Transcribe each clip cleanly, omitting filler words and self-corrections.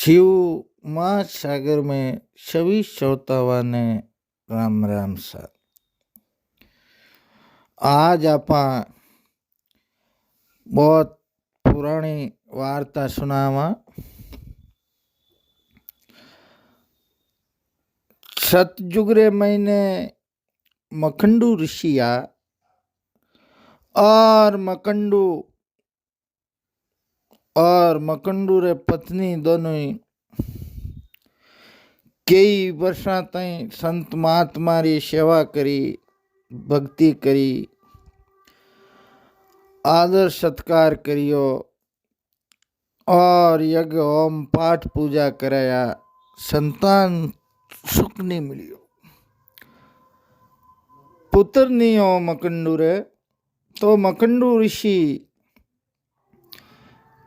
शिव महासागर में सभी श्रोतावां ने राम राम सा। आज आपा बहुत पुरानी वार्ता सुनावा। सतयुग रे महीने मकंडू ऋषि आ और मकंडू रे पत्नी दोनों ही कई वर्षा ताई संत महात्मा री सेवा करी, भक्ति करी, आदर सत्कार करियो और यज्ञ होम पाठ पूजा कराया। संतान सुख नहीं मिलियो, पुत्र नहीं हो मकंडू रे। तो मकंडू ऋषि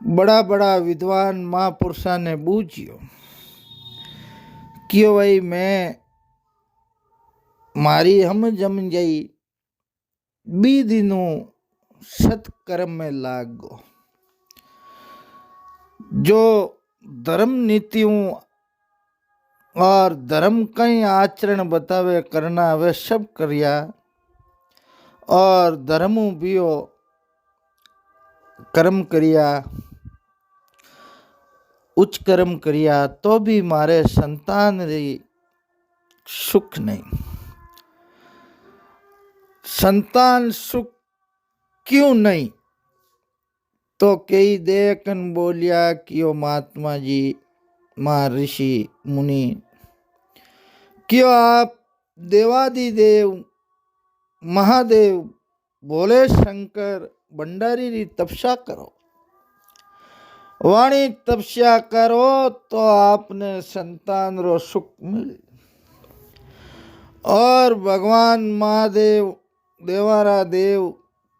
बड़ा बड़ा विद्वान महापुरुषा ने बूझियो क्यों भाई मैं मारी हम जम जाई बी दिनों सत्कर्म में लाग गो। जो धर्म नीतियों और धर्म कई आचरण बतावे करना वे सब करिया और धर्मों बियो कर्म करिया, उच्च कर्म करिया, तो भी मारे संतान री सुख नहीं। संतान सुख क्यों नहीं? तो कई देखन बोलिया क्यों महात्मा जी, महर्षि मुनि, क्यों आप देवादिदेव महादेव भोले शंकर भंडारी री तपस्या करो, वाणी तपस्या करो तो आपने संतान रो सुख मिले। और भगवान महादेव देवारा देव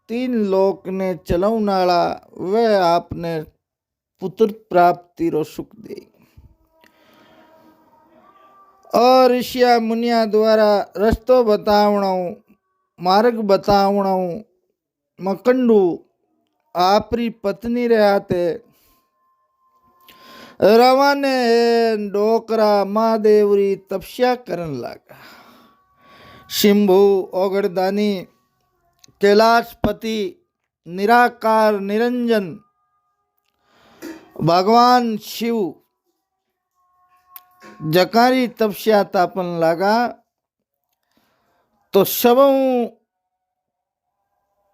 तीन लोक ने चलौनाला वे आपने पुत्र प्राप्ति रो सुख दे। और ऋषिया मुनिया द्वारा रस्तो बतावणो, मार्ग बतावणो मकंडू आपरी पत्नी रे हाथे रवाने डोकरा महादेवरी तपस्या करन लगा। शिंभु ओगड़दानी कैलाशपति निराकार निरंजन भगवान शिव जकारी तपस्या तापन लगा। तो सबों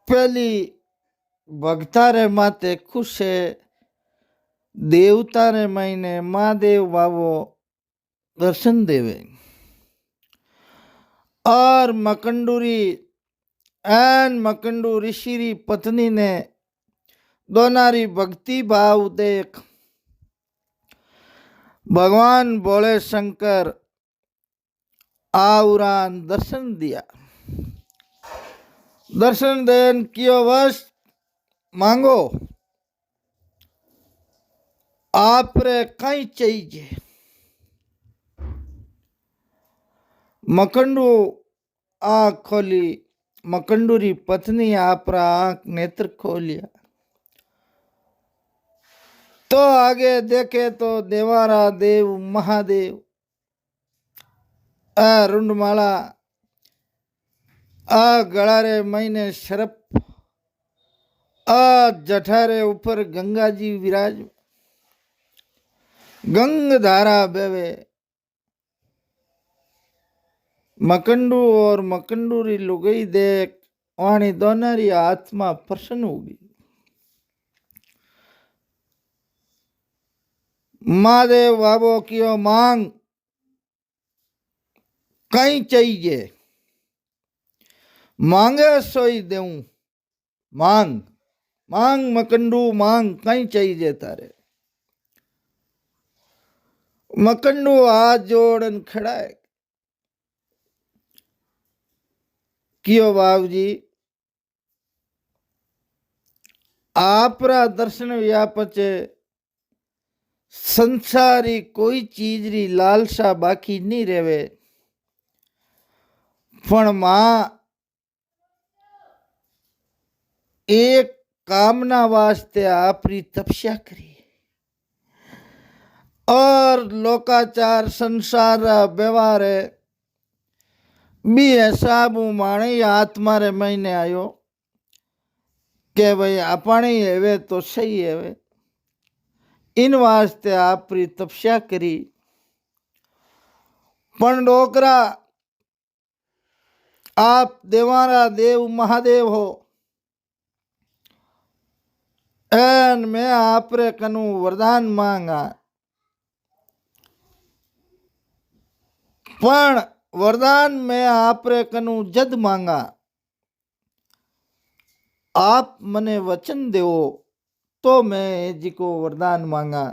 पहली भक्ता रे माते खुश है, देवता रे महीने महादेव बाबो दर्शन देवे। और मकंडू ऋषि री पत्नी ने दोनारी भक्ति भाव देख भगवान भोले शंकर आउरान दर्शन दिया। दर्शन देन कियो वश मांगो, आप रे कई चाहिए। मकंडू आँख खोली, मकंडू री पत्नी आपरा आँख नेत्र खोलिया तो आगे देखे तो देवारा देव महादेव रुंडमाला गला रे महीने शरप जठारे ऊपर गंगा जी विराज, गंग धारा बेवे। मकंडू और मकंडू री लुगई देख वाणी दोनों आत्मा प्रसन्न होगी। महादेव बाबो कियो मांग कहीं चाहिए, मांगे सोई देऊं। मांग मांग मकंडू मांग कहीं चाहिए तारे। मकंडू हाथ जोड़न खड़ा है कियो बाबू जी आपरा दर्शन व्यापचे संसारी कोई चीज री लालसा बाकी नहीं रेवे। पण मां एक कामना वास्ते आपरी तपस्या करी। और लोकाचार संसार व्यवहार बी हिसाब हूँ माणे आत्मा रे महीने आयो के भाई अपने हेवे तो सही हेवे। इन वास्ते आपरी तपस्या करी पण डोकरा आप देवारा देव महादेव हो एन मैं आपरे कनु वरदान मांगा पण वरदान मैं आपरे कनु जद मांगा आप मने वचन देवो तो मैं जी को वरदान मांगा।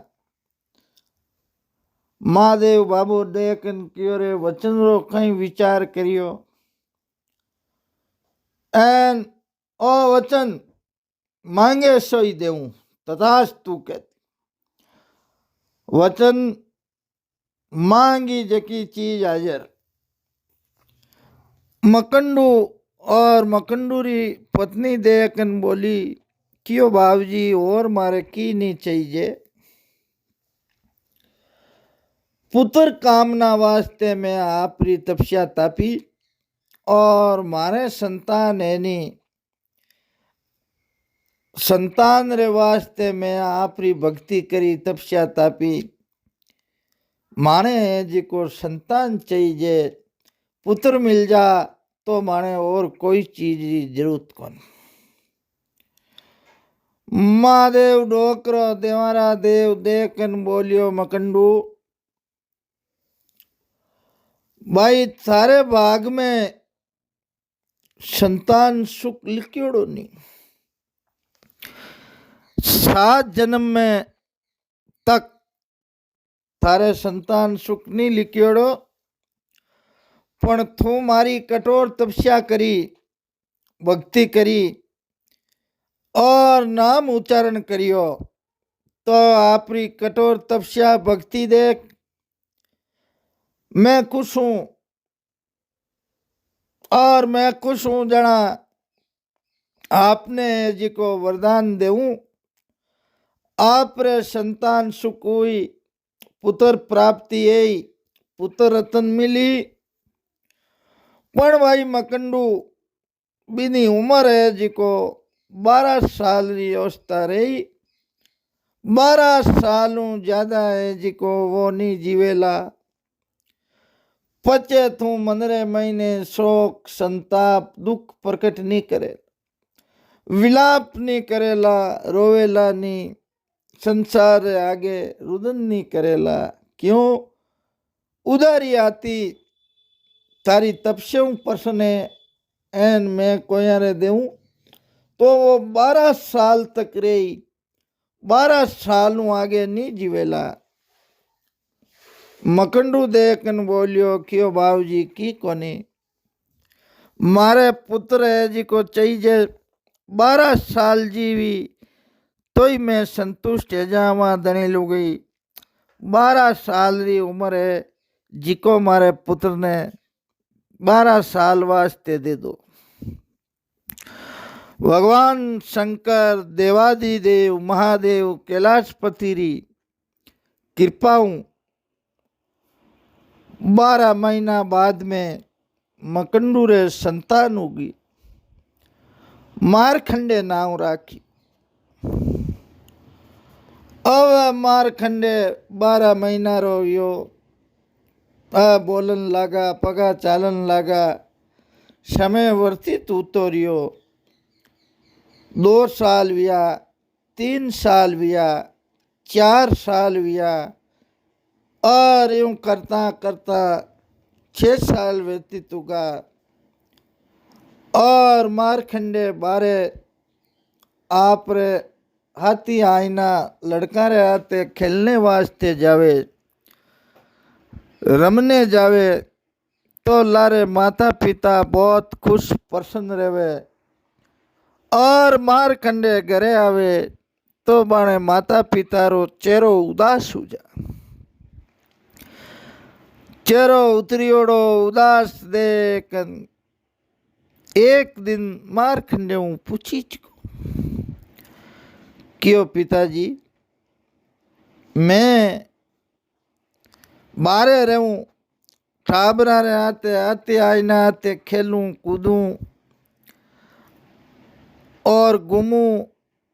महादेव बाबू देखन कियो रे वचन रो कई विचार करियो एन ओ वचन मांगे सोई देऊं तथास्तु कहती। वचन मांगी जकी चीज हाजर। मकंडू और मकंडूरी पत्नी देखन बोली क्यों बाबूजी और मारे की नहीं चाहिए। पुत्र कामना वास्ते मैं आपरी तपस्या तापी और मारे संतान है नी संतान रे वास्ते मैं आपरी भक्ति करी तपस्या तापी माने जी को संतान चाहिए पुत्र मिल जा तो माने और कोई चीज की जरूरत कौन। महादेव डोकरो देवारा देव देखन बोलियो मकंडू भाई थारे भाग में संतान सुख लिखियोड़ो नहीं। 7 जन्म में तक थारे संतान सुख नहीं लिखियोड़ो पण तू मारी कठोर तपस्या करी भक्ति करी और नाम उच्चारण करियो तो आपरी कठोर तपस्या भक्ति देख मैं खुश हूं और मैं खुश हूं जना आपने जी को वरदान देऊं आप रे संतान सुख हुई पुत्र प्राप्ति यही पुत्र रतन मिली पण भाई मकंडू बीनी उम्र है जी को 12 साल की अवस्था रही 12 सालों ज्यादा है जी को वो नहीं जीवेला पचे तू मनरे महीने शोक संताप दुख प्रकट नहीं करे विलाप नहीं करेला रोवेला नहीं संसार आगे रुदन नहीं करेला क्यों उदारी आती तारी तपस्या परसने एन मैं कोयारे देऊं तो वो 12 साल तक रही 12 साल आगे नहीं जीवेला। मकंडू देखन बोलियो क्यों बाबूजी की कोनी मारे पुत्र है जी को चाहिए 12 साल जीवी तो ही मैं संतुष्ट है जावा धनी लू गई 12 साल की उम्र है जी को मारे पुत्र ने 12 साल वास्ते दे दो। भगवान शंकर देवादिदेव महादेव कैलाशपति री कृपाऊं 12 महीना बाद में मकंडू रे संतान होगी मारखंडे नाव राखी। अब मारखंडे 12 महीना रो यो बोलन लगा पगा चालन लगा समय वर्तित उतरियो 2 साल विया 3 साल विया 4 साल विया और यूं करता करता 6 साल व्यतीत होगा और मारखंडे बारे आप रे हाथी आईना लड़का रे हाथे खेलने वास्ते जावे रमने जावे तो लारे माता पिता बहुत खुश प्रसन्न रहे और मारखंडे घरे आवे तो बाणे माता पिता रो चेहरो उदास हो जा चेहरो उतरियोड़ो उदास देख एक दिन मारखंडे हूँ पूछी क्यों पिताजी मैं बारे रहूं, ठाबरा रे हाथे हाथे आईना हाथे खेलूं कूदूं और घूमूं।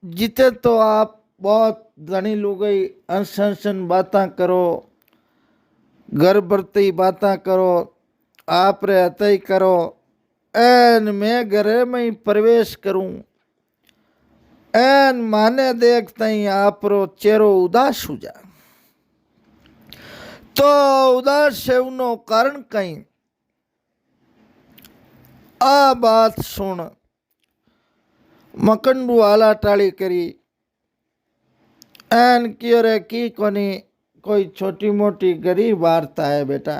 जिते तो आप बहुत धनी लुगाई अनसन बातें करो, घर बरती बातें करो, आप रे हतई करो, एन मैं घरे में ही प्रवेश करूं, एन माने देखते ही आप रो चेहरो उदास हो जा। तो उदास होनो कारण कहीं आ बात सुन मकंडू आला टाली करी, एन कियो रे की कोनी कोई छोटी मोटी गरीब वार्ता है बेटा।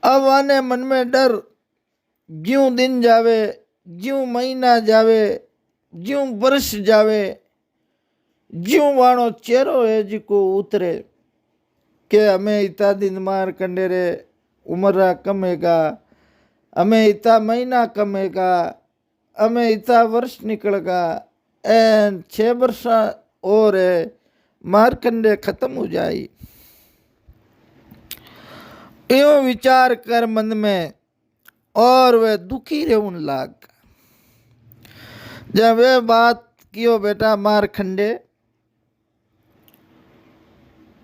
अब आने मन में डर, ज्यों दिन जावे, ज्यों महीना जावे, ज्यों वर्ष जावे, ज्यों वाणो चेहरो है जिको उतरे के हमें इतना दिन मार कंडे रे उम्र कमेगा, हमें इतना महीना कमेगा, हमें इतना वर्ष निकलेगा, एन 6 वर्ष और है मारकंडे खत्म हो जाए। यो विचार कर मन में और वे दुखी रहूं लाग। जब वे बात कियो बेटा मारखंडे,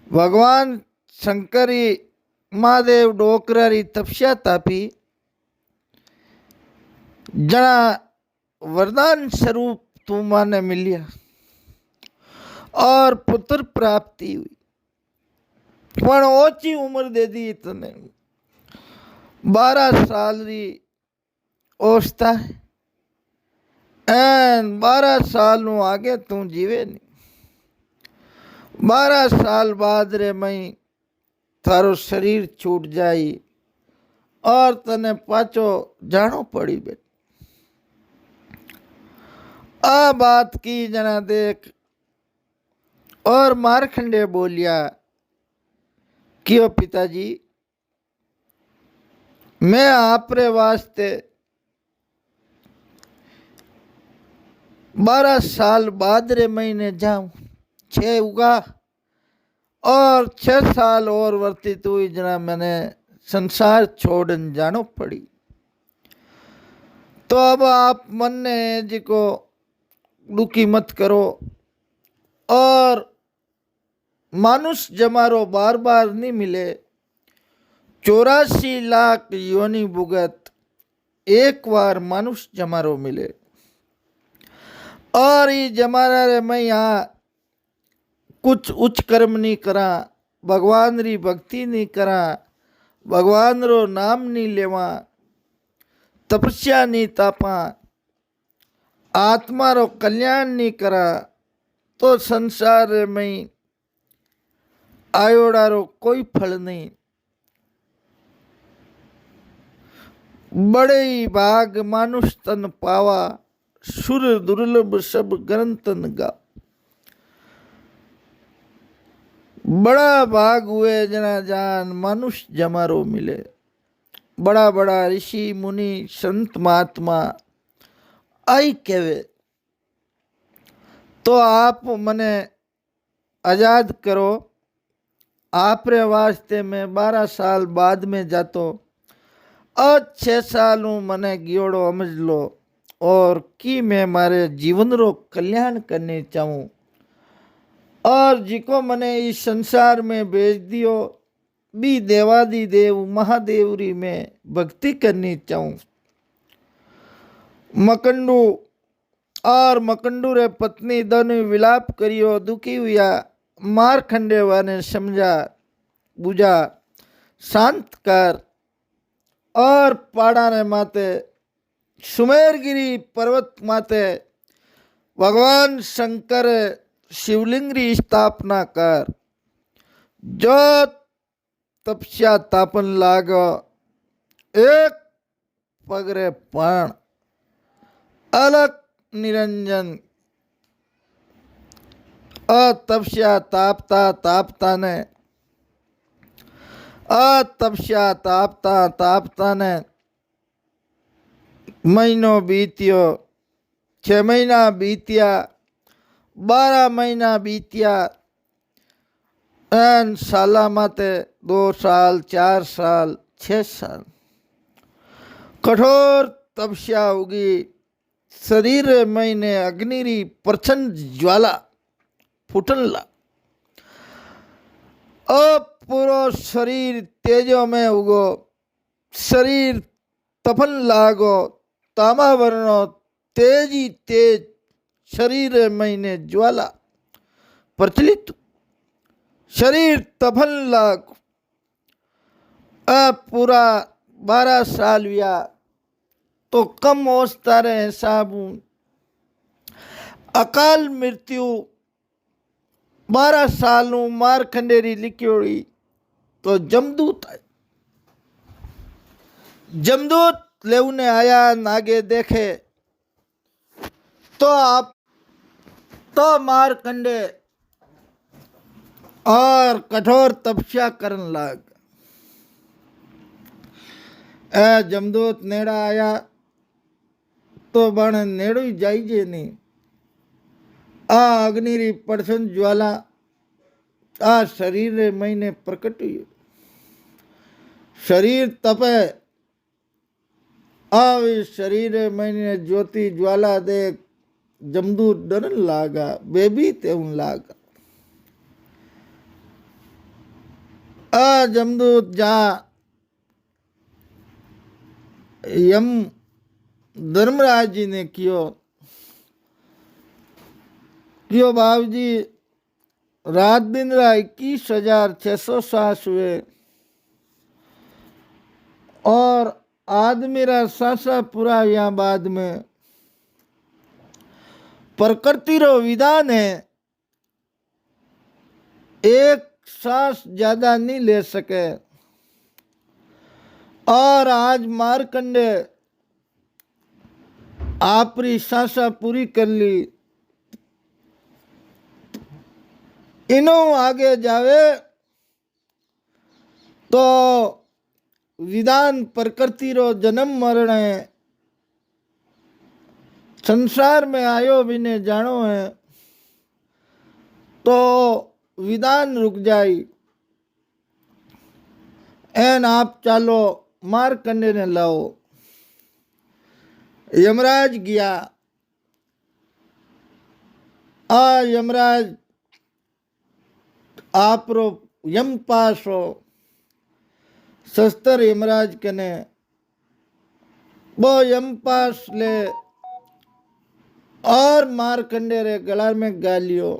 भगवान शंकरी महादेव डोकरारी तपस्या तापी, जना वरदान स्वरूप तू माने मिलिया और पुत्र प्राप्ति हुई, पण ओची उम्र दे दी तने। 12 साल री अवस्था है, एन 12 साल नु आगे तू जीवे नहीं। 12 साल बाद रे मई थारो शरीर छूट जाई और तने पाचो जानो पड़ी बेटा। आ बात की जना देख और मारखंडे बोलिया, क्यों पिताजी, मैं आपरे वास्ते 12 साल बाद रे महीने जाऊं, 6 उगा और 6 साल और वर्तित हुई जना मैंने संसार छोड़न जानो पड़ी। तो अब आप मन ने जी को दुखी मत करो और मानुष जमारो बार बार नहीं मिले। 84 लाख योनि भुगत एक बार मानुष जमारो मिले और ये जमारा रे मैं यहाँ कुछ उच्च कर्म नहीं करा, भगवान री भक्ति नहीं करा, भगवान रो नाम नहीं लेवा, तपस्या नहीं तापा, आत्मा रो कल्याण नहीं करा, तो संसार में आयोड़ा रो कोई फल नहीं। बड़े ही भाग मानुष तन पावा, सुर दुर्लभ सब ग्रंथन गा। बड़ा भाग हुए जना जान मनुष्य जमारो मिले। बड़ा बड़ा ऋषि मुनि संत महात्मा आई कहवे, तो आप मने आजाद करो, आप रे वास्ते में 12 साल बाद में जातो और 6 साल मने गियोड़ो समझ लो और कि मैं मारे जीवन रो कल्याण करने चाहूँ और जिको मने इस संसार में भेज दियो भी देवादि देव महादेवरी में भक्ति करनी चाहूँ। मकंडू और मकंडू रे पत्नी दोनों विलाप करियो, दुखी हुआ। मारखंडे वाने समझा बुझा, शांत कर और पहाड़ा ने माते सुमेरगिरी पर्वत माते भगवान शंकर शिवलिंग री स्थापना कर। जो तपस्या तापन लाग, एक पगरे पण अलग निरंजन तपस्या तापता तापता ने तपस्या तापता तापता ने महीनों बीतियो, 6 महीना बीतिया, 12 महीना बीतिया, एन साला माते 2 साल 4 साल 6 साल कठोर तपस्या होगी। शरीर महीने अग्निरी प्रचंड ज्वाला फूटन ला। अब पूरो शरीर तेजो में उगो, शरीर तपन लागो, तामा वर्णो तेजी तेज शरीर महीने ज्वाला प्रचलित, शरीर तपन लाग। अब पूरा 12 साल हुआ तो कम औसता रे हिसाब अकाल मृत्यु 12 साल मार खंडेरी लिखी तो जमदूत आए। जमदूत लेने आया, नागे देखे तो आप तो मार कंडे और कठोर तपस्या करन लाग। जमदूत नेड़ा आया तो बण नेड़ो ही जाइजे नहीं। आ अग्निरी प्रचंड ज्वाला आ शरीर रे महीने प्रकट हुई। शरीर तपे, आ शरीर रे महीने ज्योति ज्वाला देख जमदूत डरन लागा, बेबी तेऊं लागा। आ जमदूत जा यम धर्मराज जी ने कियो बाबू जी रात दिन रा 21,600 सांस हुए और आदमी रा सांसा पूरा यहाँ बाद में प्रकृति रो विधान है, एक सांस ज्यादा नहीं ले सके। और आज मारकंडे आपरी सांसा पूरी कर ली, इनो आगे जावे तो विधान प्रकृति रो जन्म मरण है, संसार में आयो भी ने जानो है तो विधान रुक जाई। एन आप चालो मारकंडे ने लाओ। यमराज गया। आ यमराज आप रो यम पास हो, शस्त्र यमराज कने वो यम पास ले और मारकंडे रे गला में गालियो।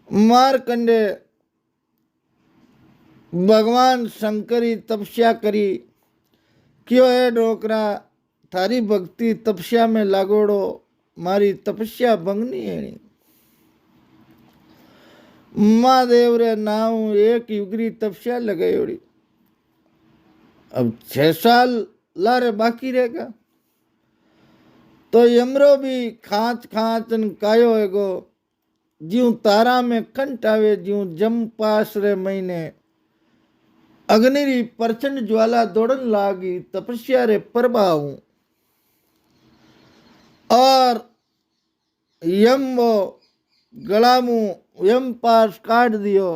मारकंडे भगवान शंकरी तपस्या करी, क्यों है डोकरा थारी भक्ति तपस्या में लागोड़ो, मारी तपस्या भंगनी है। महादेव रे नाव एक युगरी तपस्या लगाई। अब 6 साल लारे बाकी रहेगा तो यमरो भी खांच खांच कायो एगो ज्यों तारा में कंठ आवे, ज्यों जम पास रे महीने अग्निरी प्रचंड ज्वाला दौड़न लागी तपस्या रे प्रभाव। और यम वो गलामू यम पास काट दियो।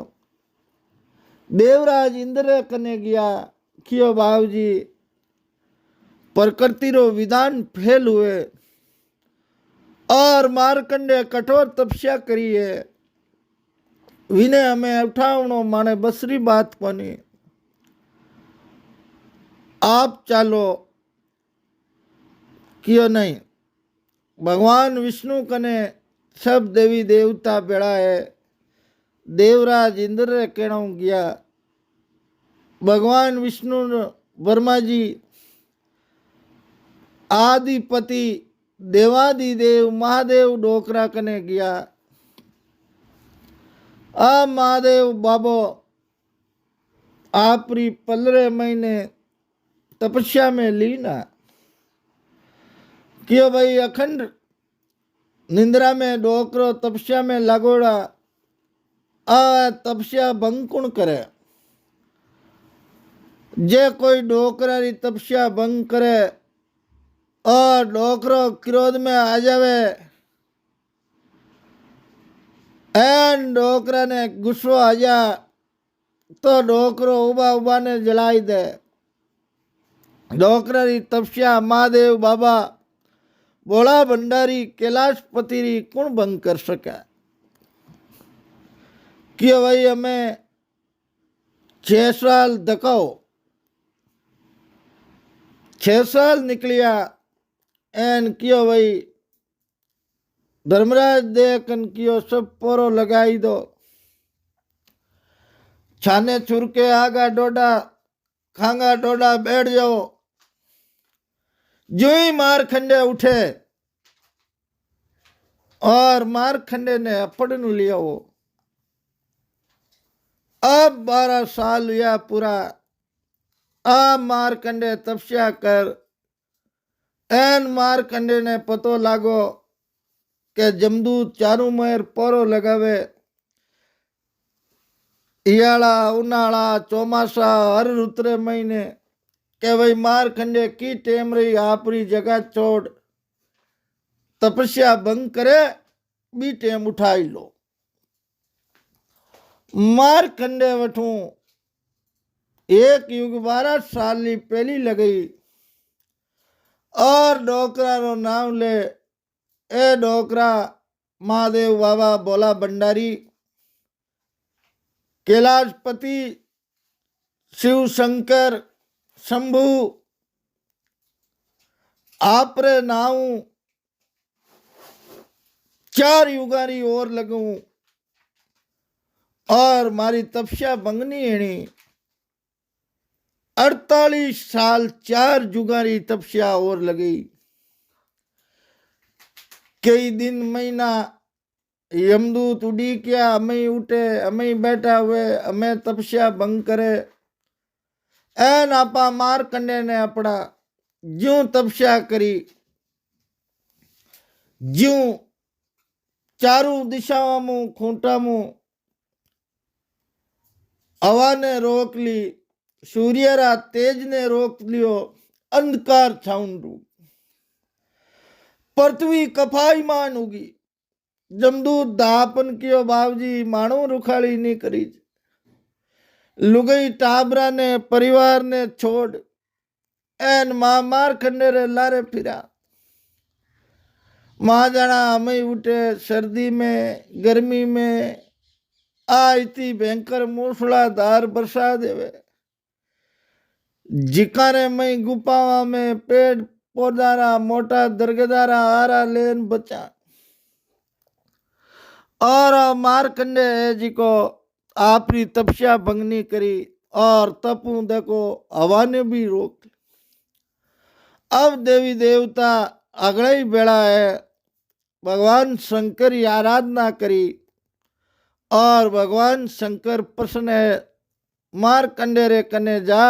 देवराज इंद्र कने गया, कियो बाबू जी प्रकृति रो विधान फेल हुए और मारकंडे कठोर तपस्या करी है, विने हमें उठावनो माने बसरी बात कोनी। आप चालो, कियो नहीं। भगवान विष्णु कने सब देवी देवता बेड़ा है। देवराज इंद्र कहना गया, भगवान विष्णु वर्मा जी आदिपति देवादिदेव महादेव डोकरा कने गया। आ महादेव बाबो आपरी 15 महीने तपस्या में लीना, क्यों भाई अखंड निंद्रा में डोकरो तपस्या में लागोड़ा। आ तपस्या भंग कुण करे, जे कोई डोकरा री तपस्या भंग करे और डोकरो क्रोध में आ जावे एन डोकरा ने गुस्सो आ जा तो डोकरो उबा उबा ने जलाई दे। डोकरा री तपस्या महादेव बाबा बोला भंडारी कैलाशपति री कौन भंग कर सके। कि भाई हमें 6 साल धकाओ, 6 साल निकलिया एन कियो भाई धर्मराज देखन कियो सब पोरो लगाई दो। छाने छुर के आगा डोडा खांगा डोडा बैठ जाओ। जो ही मारखंडे उठे और मारखंडे ने अपड़न लिया वो। अब 12 साल हुआ पूरा। अब मारकंडे तपस्या कर एन मारकंडे ने पतो लागो के जमदूत चारू मेर पोरो लगावे। हियाला उनाला चौमासा हर ऋतु महीने के भाई मारखंडे की टेम रही आपरी जगह छोड़ तपस्या भंग करे बी टेम उठाई लो। मारखंडे वठू एक युग 12 साल की पहली लगई और डोकरा रो नाम ले। ए डोकरा महादेव बाबा बोला भंडारी कैलाशपति शिव शंकर शंभु आपरे नाव 4 युगारी और लगू और मारी तपस्या भंगनी एनी 48 साल 4 जुगारी तपस्या और लगी। कई दिन महीना यमदूत उड़ी क्या हमें उठे हमें बैठा हुए हमें तपस्या भंग करे। एन आपा मारकंडे ने अपना ज्यों तपस्या करी ज्यों चारू दिशाओं में खूंटा में हवा ने रोक ली, सूर्य रा तेज ने रोक लियो, अंधकार छाउंडू पृथ्वी कफाई मान होगी। जमदूत दापन कियो बाबजी मानो रुखाड़ी नहीं करी। लुगई टाबरा ने परिवार ने छोड़ एन मां मार खंडे रे लारे फिरा। मां जाना हमें उठे सर्दी में गर्मी में आती भयंकर मूसलाधार बरसा देवे। जिकाने में गुफावा में पेड़ पौधारा मोटा दरगदारा आरा लेन बचा और मारकंडे है जी को आपरी तपस्या भंगनी करी और तपू देखो हवा ने भी रोक। अब देवी देवता अगले ही बेड़ा है भगवान शंकर की आराधना करी और भगवान शंकर प्रसन्न है। मारकंडे रे कने जा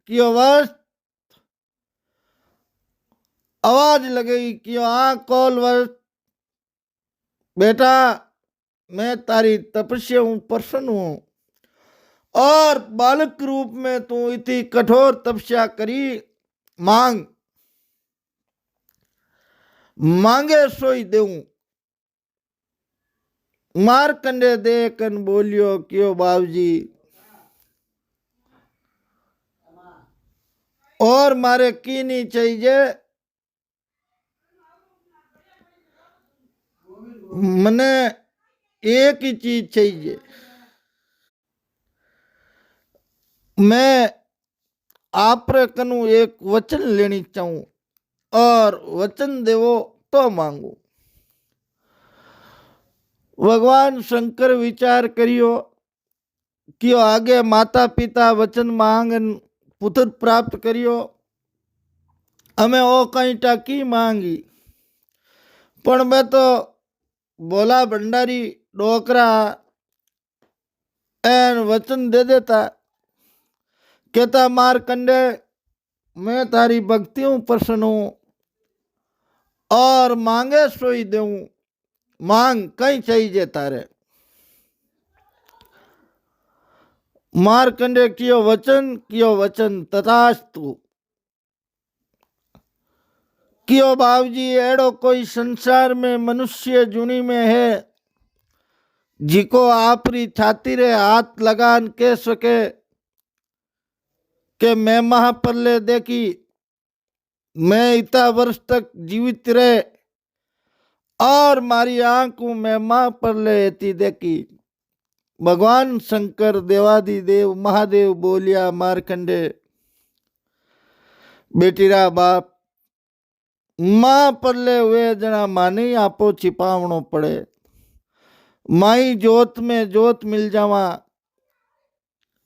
कियो वस्त आवाज लगई कियो आ कौल वस्त बेटा मैं तारी तपस्या हूं प्रसन्न हूं और बालक रूप में तू इतनी कठोर तपस्या करी मांग मांगे सोई देऊं। मारकंडे देखन बोलियो क्यों बाबूजी और मारे की नहीं चाहिए मने एक ही चीज चाहिए। मैं आप रे कनु एक वचन लेनी चाहूं और वचन देवो तो मांगू। भगवान शंकर विचार करियो कि आगे माता पिता वचन मांगन पुत्र प्राप्त करियो हमें ओ कहीं टाकी मांगी पण मैं तो बोला भंडारी डोकरा एन वचन दे देता कहता मारकंडे मैं तारी भक्ति हूं प्रसन्न हूं और मांगे सोई देऊं मांग कहीं चाहिए तारे। मारकंडे कियो वचन तथास्तु। कियो बाबूजी एड़ो कोई संसार में मनुष्य जुनी में है जिको आपरी छाती रे हाथ लगान कह सके कि मैं महाप्रलय देखी, मैं इतना वर्ष तक जीवित रहे और मारी आंखों में महाप्रलय थी देखी। भगवान शंकर देवादिदेव महादेव बोलिया मारकंडे, बेटीरा बाप महाप्रलय हुए जना मानी आपो छिपावणो पड़े। माई जोत में जोत मिल जावा,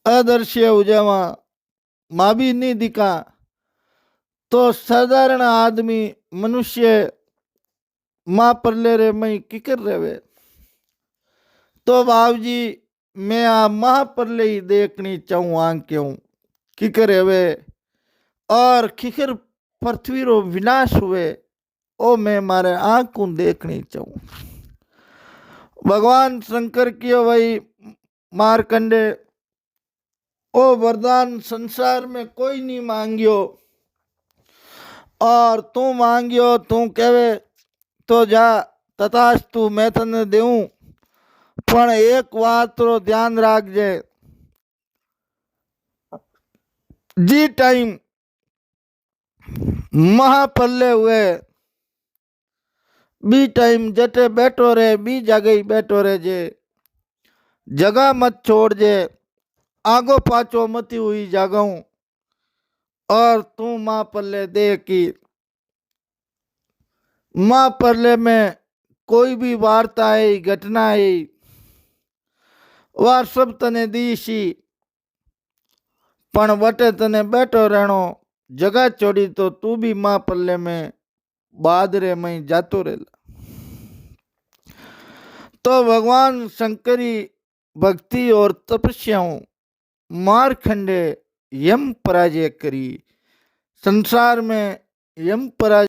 अदृश्य हो जावा, माँ भी नहीं दिखा तो साधारण आदमी मनुष्य माँ प्रलय रे मई किकर रहे। तो बाबूजी मैं आ महाप्रलय ही देखनी चाहूँ आंख क्यों किकर रहे और किकर पृथ्वी रो विनाश हुए ओ मैं मारे आंखों देखनी चाहूँ। भगवान शंकर की वही मारकंडे ओ वरदान संसार में कोई नहीं मांगियो और तू मांगियो तू कहे तो जा तथास्तु मैं तने देऊं, पण एक बात रो ध्यान राखजे, जी टाइम महाप्रलय हुए बी टाइम जटे बैठो रहे बी जगह ही बैठो रहे जे, जगह मत छोड़ जे, आगो पाछो मती हुई जागाऊं और तू महाप्रलय दे की महाप्रलय में कोई भी वार्ता आई घटना आई वह सब तने दीशी, पण वटे तने बैठो रहनो, जगह छोड़ी तो तू भी महाप्रलय में बादरे में जातो रहेला। तो भगवान शंकरी भक्ति और तपस्याओं मारखंडे यम पराजय करी, संसार में यम पराजय